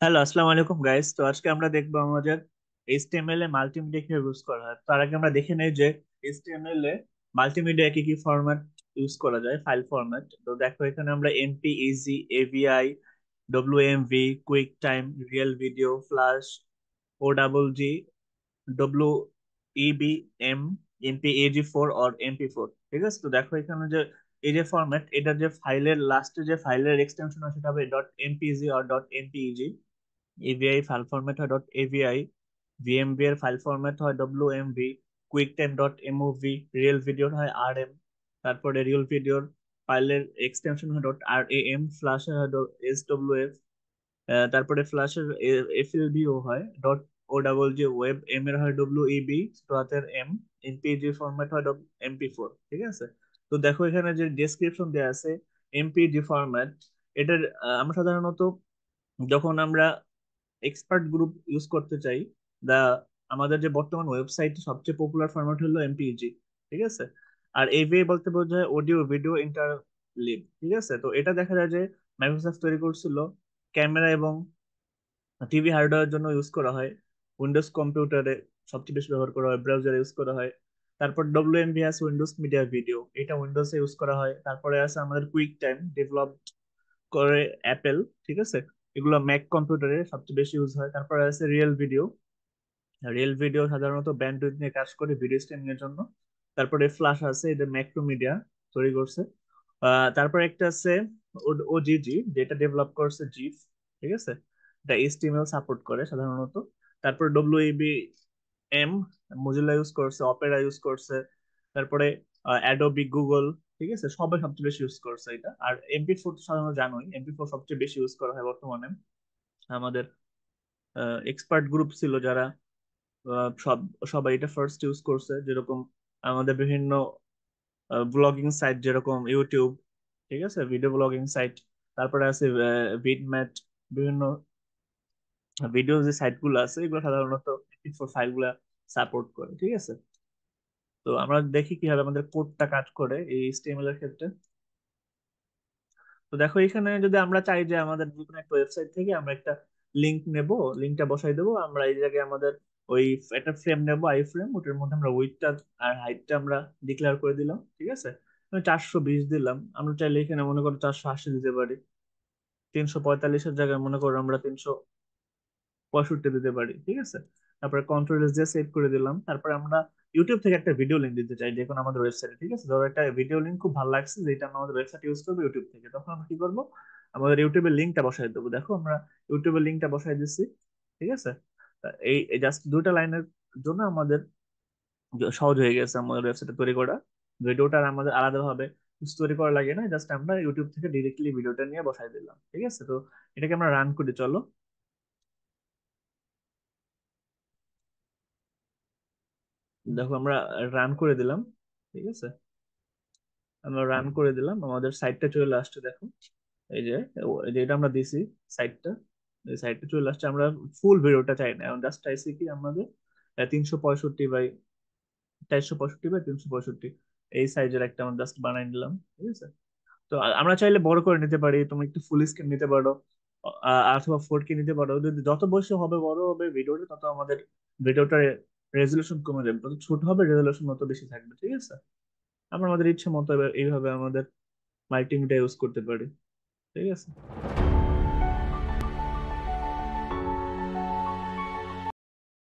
Hello, আসসালামু আলাইকুম guys. তো আজকে আমরা দেখবো আমাদের এইচটিএমএল এ মাল্টিমিডিয়া কিভাবে ইউজ করা হয়। তার আগে আমরা দেখে নেই যে এইচটিএমএল এ মাল্টিমিডিয়া কি কি ফরম্যাট ইউজ করা যায়, ফাইল ফরম্যাট। তো দেখো এখানে আমরা MPEG, AVI, WMV, QuickTime, real video, flash, ও double G, W E B, M, MPEG 4 or MP 4। ঠিক আছে, তো দেখো এখানে যে এই যে ফরম্যাট, এটা যে ফাইলের লাস্টে যে ফাইলের এক্সটেনশন আছে সেটা হবে ডট এমপিজি আর dot MPEG. AVI file format হয় ডট এভিআই, ভিএমভি এর ফাইল ফরম্যাট হয় WMV, QuickTime dot MOV, real ভিডিওর হয় আরএম, তারপরে রিয়েল ভিডিওর ফাইলের এক্সটেনশন হয় ডট আরএএম, ফ্ল্যাশের হয় এসডব্লিউএফ, তারপরে ফ্ল্যাশের এফএলভিও হয় ডট ও ডাবল জি, ওয়েব এম এর হয় ডব্লিউইবি, স্ট্রাথের এম, এমপিজি ফরম্যাট হয় এমপি 4। ঠিক আছে, তো দেখো এখানে যে ডেসক্রিপশন দেওয়া আছে এমপিজি ফরম্যাট, এটার আমরা সাধারণত যখন আমরা এক্সপার্ট গ্রুপ ইউজ করতে চাই, দা আমাদের যে বর্তমান ওয়েবসাইট সবচেয়ে পপুলার ফরম্যাট হলো এমপিইজি। ঠিক আছে, আর এভিএ বলতে বোঝায় অডিও ভিডিও ইন্টারলিভ। ঠিক আছে, তো এটা দেখা যায় যে মাইক্রোসফট তৈরি করছিল ক্যামেরা এবং টিভি হার্ডওয়্যারের জন্য ইউজ করা হয়। উইন্ডোজ কম্পিউটারে সবচেয়ে বেশি ব্যবহার করা হয়, ব্রাউজারে ইউজ করা হয়। তারপর ডব্লিউএমভি আছে উইন্ডোজ মিডিয়া ভিডিও, এটা উইন্ডোজে ইউজ করা হয়। তারপরে আছে আমাদের কুইক টাইম, ডেভেলপ করে অ্যাপেল। ঠিক আছে, এগুলো ম্যাক কম্পিউটারে সবচেয়ে বেশি ইউজ হয়। তারপরে আছে রিয়েল ভিডিও, রিয়েল ভিডিও সাধারণত ব্যান্ডউইথ নিয়ে কাজ করে ভিডিও স্ট্রিমিং এর জন্য। তারপরে ফ্ল্যাশ আছে, এটা ম্যাক্রোমিডিয়া তৈরি করছে। তারপর একটা আছে ওজিজি, যেটা ডেভেলপ করছে জিফ। ঠিক আছে, এটা এইচটিএমএল সাপোর্ট করে সাধারণত। তারপর ডব্লিউইবি এম, মজিলা ইউজ করছে, অপেরা ইউজ করছে। তারপরে অ্যাডোবি, গুগল। ঠিক আছে, সবাই সবচেয়ে বেশি ইউজ করছে এটা। আর এমপি 4 তো সাধারণত জানোই, এমপি 4 সবচেয়ে বেশি ইউজ করা হয় বর্তমানে। আমাদের এক্সপার্ট গ্রুপ ছিল যারা সব সবাই এটা ফার্স্ট ইউজ করছে, যেরকম আমাদের বিভিন্ন ব্লগিং সাইট যেরকম ইউটিউব। ঠিক আছে, ভিডিও ব্লগিং সাইট। তারপরে আছে ভিডম্যাট, বিভিন্ন ভিডিও যে সাইট গুলো আছে এগুলো সাধারণত এমপি 4 ফাইল গুলা সাপোর্ট করে। ঠিক আছে, তো আমরা দেখি কিভাবে আমাদের কোডটা কাজ করে এই এইচটিএমএল এর ক্ষেত্রে। তো দেখো এখানে যদি আমরা চাই যে আমাদের যে কোনো একটা ওয়েবসাইট থেকে আমরা একটা লিংক নেব, লিংকটা বসাই দেবো আমরা এই জায়গায়। আমাদের ওই একটা ফ্রেম নেব, আই ফ্রেম, ওটার মধ্যে আমরা উইডথটা আর হাইটটা আমরা ডিক্লেয়ার করে দিলাম। ঠিক আছে, আমি 420 দিলাম। আমরা চাইলে এখানে মনে করো 480 দিতে পারি। 345-এর জায়গায় মনে করো আমরা 365 দিতে পারি। ঠিক আছে, তারপরে কন্ট্রোল এস দিয়ে সেভ করে দিলাম। তারপরে আমরা ইউটিউব থেকে একটা ভিডিও লিংক দিতে চাই যে কোনো আমাদের ওয়েবসাইটে। ঠিক আছে, ধরো একটা ভিডিও লিংক খুব ভালো লাগছে যেটা আমরা আমাদের ওয়েবসাইট ইউজ করবো ইউটিউব থেকে, তখন আমরা কি করবো, আমাদের ইউটিউবের লিংকটা বসাই দেবো। দেখো আমরা ইউটিউবের লিংকটা বসাই দিচ্ছি। ঠিক আছে, তা এই জাস্ট দুটা লাইনের জন্য আমাদের সহজ হয়ে গেছে আমাদের ওয়েবসাইটে তৈরি করা। ভিডিওটা আর আমাদের আলাদাভাবে কিছু তৈরি করা লাগে না, জাস্ট আমরা ইউটিউব থেকে ডিরেক্টলি ভিডিওটা নিয়ে বসাই দিলাম। ঠিক আছে, তো এটাকে আমরা রান করি, চলো। দেখো আমরা রান করে দিলাম। ঠিক আছে, আমরা রান করে দিলাম, আমাদের সাইটটা চলে আসছে। দেখো এই যে, এই যে এটা আমরা দিছি সাইটটা, এই সাইটটা চলে আসছে। আমরা ফুল ভিডিওটা চাই না, আমরা জাস্ট চাইছি কি আমাদের 365 বাই 465 এই সাইজের একটা আমরা জাস্ট বানাই নিলাম। ঠিক আছে, তো আমরা চাইলে বড় করে নিতে পারি, তুমি একটু ফুল স্ক্রিন নিতে পারো, অথবা 4K নিতে পারো। যদি যত বেশি হবে, বড় হবে ভিডিওটা, তত আমাদের ভিডিওটার রেজলিউশন কমে যাবে, তত ছোট হবে রেজলিউশন তত বেশি থাকবে। ঠিক আছে, আমরা আমাদের ইচ্ছে মতো এইভাবে আমাদের মাল্টিমিডিয়া ইউজ করতে পারি। ঠিক আছে।